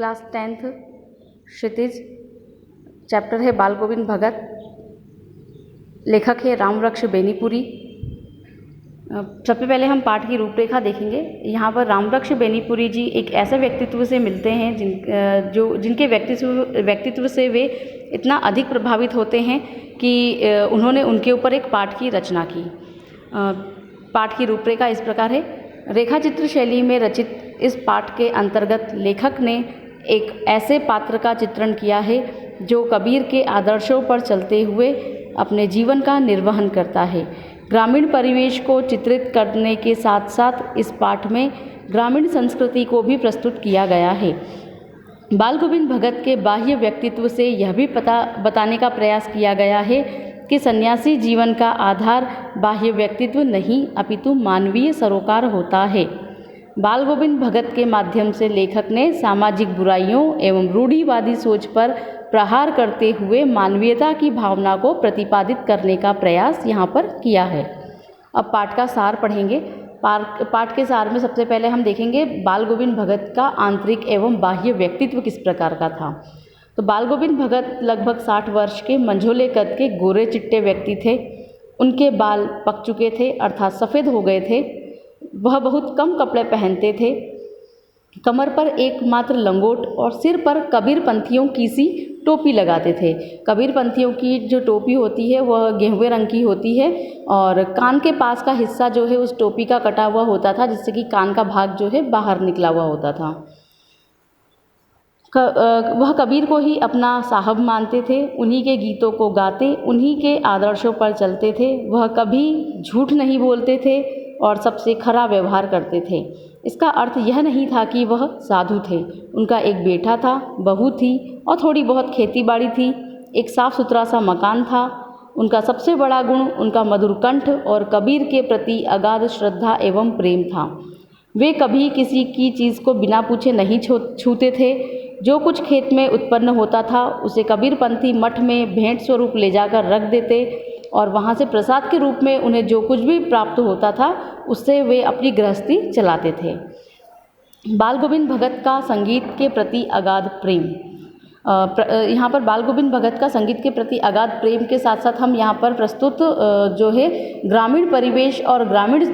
Class 10th क्षितिज। Chapter है बाल गोविंद भगत। लेखक है रामवृक्ष बेनीपुरी। सबसे पहले हम पाठ की रूपरेखा देखेंगे। यहाँ पर रामवृक्ष बेनीपुरी जी एक ऐसे व्यक्तित्व से मिलते हैं जिनके व्यक्तित्व से वे इतना अधिक प्रभावित होते हैं कि उन्होंने उनके ऊपर एक पाठ की रचना की। पाठ की रूपरेखा इस प्रकार है। रेखा चित्र शैली में रचित इस पाठ के अंतर्गत लेखक ने एक ऐसे पात्र का चित्रण किया है जो कबीर के आदर्शों पर चलते हुए अपने जीवन का निर्वहन करता है। ग्रामीण परिवेश को चित्रित करने के साथ साथ इस पाठ में ग्रामीण संस्कृति को भी प्रस्तुत किया गया है। बाल गोविंद भगत के बाह्य व्यक्तित्व से यह भी बताने का प्रयास किया गया है कि सन्यासी जीवन का आधार बाह्य व्यक्तित्व नहीं अपितु मानवीय सरोकार होता है। बाल गोविंद भगत के माध्यम से लेखक ने सामाजिक बुराइयों एवं रूढ़िवादी सोच पर प्रहार करते हुए मानवीयता की भावना को प्रतिपादित करने का प्रयास यहाँ पर किया है। अब पाठ का सार पढ़ेंगे। पाठ के सार में सबसे पहले हम देखेंगे बाल गोविंद भगत का आंतरिक एवं बाह्य व्यक्तित्व किस प्रकार का था। तो बाल गोविंद भगत लगभग 60 वर्ष के मंझोले कद के गोरे चिट्टे व्यक्ति थे। उनके बाल पक चुके थे अर्थात सफ़ेद हो गए थे। वह बहुत कम कपड़े पहनते थे। कमर पर एकमात्र लंगोट और सिर पर कबीर पंथियों की सी टोपी लगाते थे। कबीर पंथियों की जो टोपी होती है वह गेहुए रंग की होती है और कान के पास का हिस्सा जो है उस टोपी का कटा हुआ होता था, जिससे कि कान का भाग जो है बाहर निकला हुआ होता था। वह कबीर को ही अपना साहब मानते थे। उन्हीं के गीतों को गाते, उन्हीं के आदर्शों पर चलते थे। वह कभी झूठ नहीं बोलते थे और सबसे खरा व्यवहार करते थे। इसका अर्थ यह नहीं था कि वह साधु थे। उनका एक बेटा था, बहू थी और थोड़ी बहुत खेती बाड़ी थी। एक साफ सुथरा सा मकान था। उनका सबसे बड़ा गुण उनका मधुर कंठ और कबीर के प्रति अगाध श्रद्धा एवं प्रेम था। वे कभी किसी की चीज़ को बिना पूछे नहीं छूते थे। जो कुछ खेत में उत्पन्न होता था उसे कबीरपंथी मठ में भेंट स्वरूप ले जाकर रख देते और वहाँ से प्रसाद के रूप में उन्हें जो कुछ भी प्राप्त होता था उससे वे अपनी गृहस्थी चलाते थे। बाल गोविंद भगत का संगीत के प्रति अगाध प्रेम। यहाँ पर बाल गोविंद भगत का संगीत के प्रति अगाध प्रेम के साथ साथ हम यहाँ पर प्रस्तुत जो है ग्रामीण परिवेश और ग्रामीण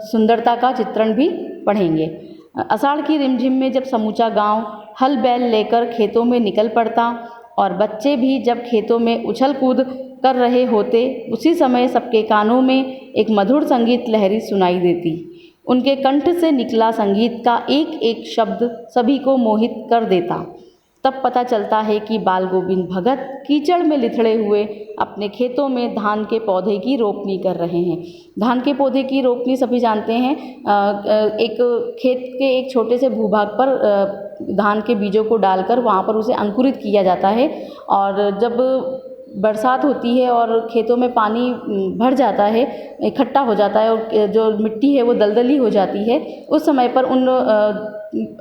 सुंदरता का चित्रण भी पढ़ेंगे। आषाढ़ की रिमझिम में जब समूचा गांव हल बैल लेकर खेतों में निकल पड़ता और बच्चे भी जब खेतों में उछल कूद कर रहे होते, उसी समय सबके कानों में एक मधुर संगीत लहरी सुनाई देती। उनके कंठ से निकला संगीत का एक एक शब्द सभी को मोहित कर देता। तब पता चलता है कि बाल गोविंद भगत कीचड़ में लिथड़े हुए अपने खेतों में धान के पौधे की रोपनी कर रहे हैं। धान के पौधे की रोपनी सभी जानते हैं। एक खेत के एक छोटे से भूभाग पर धान के बीजों को डालकर वहाँ पर उसे अंकुरित किया जाता है और जब बरसात होती है और खेतों में पानी भर जाता है, इकट्ठा हो जाता है और जो मिट्टी है वो दलदली हो जाती है, उस समय पर उन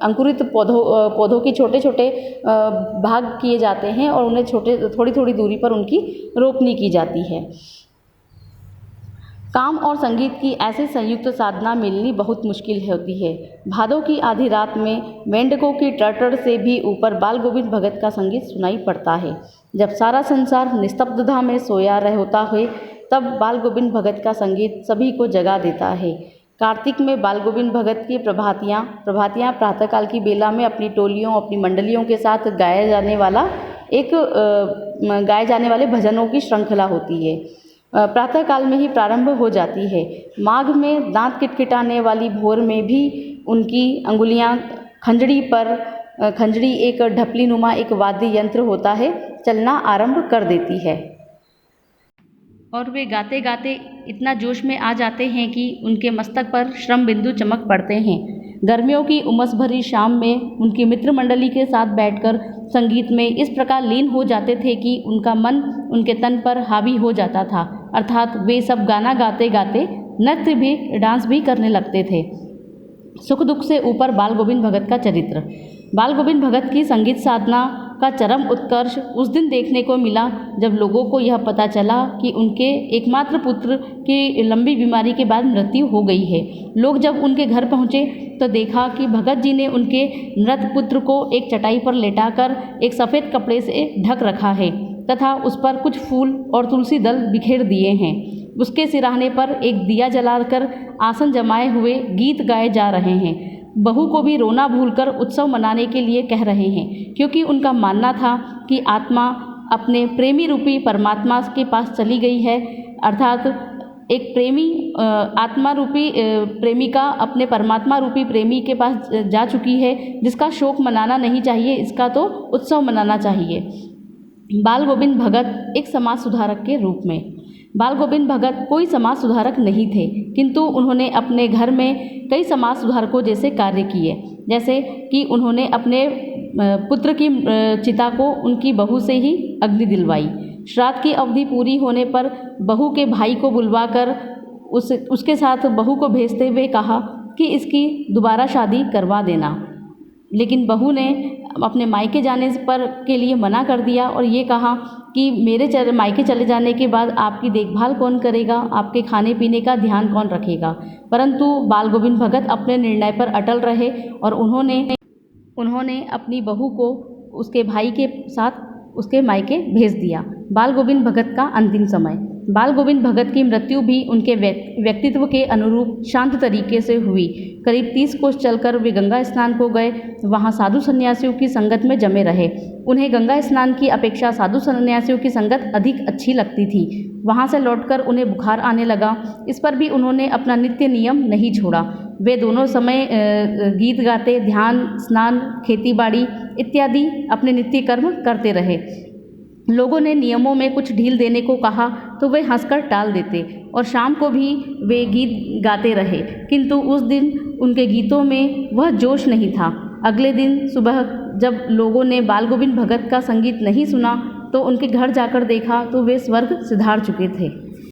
अंकुरित पौधों की छोटे छोटे भाग किए जाते हैं और उन्हें थोड़ी थोड़ी दूरी पर उनकी रोपनी की जाती है। काम और संगीत की ऐसे संयुक्त साधना मिलनी बहुत मुश्किल होती है। भादों की आधी रात में मेंढकों की टड़टड़ से भी ऊपर बाल गोविंद भगत का संगीत सुनाई पड़ता है। जब सारा संसार निस्तब्धता में सोया होता है तब बाल गोविंद भगत का संगीत सभी को जगा देता है। कार्तिक में बाल गोविंद भगत की प्रभातियाँ प्रातःकाल की बेला में अपनी टोलियों अपनी मंडलियों के साथ गाए जाने वाले भजनों की श्रृंखला होती है। प्रातःकाल में ही प्रारंभ हो जाती है। माघ में दांत किटकिटाने वाली भोर में भी उनकी अंगुलियां खंजड़ी एक ढपली नुमा एक वाद्य यंत्र होता है, चलना आरंभ कर देती है और वे गाते गाते इतना जोश में आ जाते हैं कि उनके मस्तक पर श्रम बिंदु चमक पड़ते हैं। गर्मियों की उमस भरी शाम में उनकी मित्र मंडली के साथ बैठकर संगीत में इस प्रकार लीन हो जाते थे कि उनका मन उनके तन पर हावी हो जाता था, अर्थात वे सब गाना गाते गाते नृत्य भी डांस भी करने लगते थे। सुख दुख से ऊपर बाल गोविंद भगत का चरित्र। बाल गोविंद भगत की संगीत साधना का चरम उत्कर्ष उस दिन देखने को मिला जब लोगों को यह पता चला कि उनके एकमात्र पुत्र की लंबी बीमारी के बाद मृत्यु हो गई है। लोग जब उनके घर पहुँचे तो देखा कि भगत जी ने उनके मृत पुत्र को एक चटाई पर लेटाकर एक सफ़ेद कपड़े से ढक रखा है तथा उस पर कुछ फूल और तुलसी दल बिखेर दिए हैं। उसके सिरहाने पर एक दिया जलाकर आसन जमाए हुए गीत गाए जा रहे हैं। बहू को भी रोना भूलकर उत्सव मनाने के लिए कह रहे हैं, क्योंकि उनका मानना था कि आत्मा अपने प्रेमी रूपी परमात्मा के पास चली गई है। अर्थात एक प्रेमी आत्मा रूपी प्रेमिका अपने परमात्मा रूपी प्रेमी के पास जा चुकी है, जिसका शोक मनाना नहीं चाहिए, इसका तो उत्सव मनाना चाहिए। बाल गोविंद भगत एक समाज सुधारक के रूप में। बाल गोविंद भगत कोई समाज सुधारक नहीं थे, किंतु उन्होंने अपने घर में कई समाज सुधारकों जैसे कार्य किए। जैसे कि उन्होंने अपने पुत्र की चिता को उनकी बहू से ही अग्नि दिलवाई। श्राद्ध की अवधि पूरी होने पर बहू के भाई को बुलवाकर उसके साथ बहू को भेजते हुए कहा कि इसकी दोबारा शादी करवा देना, लेकिन बहू ने अपने मायके जाने पर के लिए मना कर दिया और ये कहा कि मेरे मायके चले जाने के बाद आपकी देखभाल कौन करेगा, आपके खाने पीने का ध्यान कौन रखेगा। परंतु बाल गोविंद भगत अपने निर्णय पर अटल रहे और उन्होंने अपनी बहू को उसके भाई के साथ उसके मायके भेज दिया। बाल गोविंद भगत का अंतिम समय। बाल गोविंद भगत की मृत्यु भी उनके व्यक्तित्व के अनुरूप शांत तरीके से हुई। करीब 30 कोस चलकर वे गंगा स्नान को गए। वहाँ साधु सन्यासियों की संगत में जमे रहे। उन्हें गंगा स्नान की अपेक्षा साधु सन्यासियों की संगत अधिक अच्छी लगती थी। वहाँ से लौटकर उन्हें बुखार आने लगा। इस पर भी उन्होंने अपना नित्य नियम नहीं छोड़ा। वे दोनों समय गीत गाते, ध्यान, स्नान, खेतीबाड़ी इत्यादि अपने नित्य कर्म करते रहे। लोगों ने नियमों में कुछ ढील देने को कहा तो वे हंसकर टाल देते और शाम को भी वे गीत गाते रहे, किंतु उस दिन उनके गीतों में वह जोश नहीं था। अगले दिन सुबह जब लोगों ने बाल गोविंद भगत का संगीत नहीं सुना तो उनके घर जाकर देखा तो वे स्वर्ग सिधार चुके थे।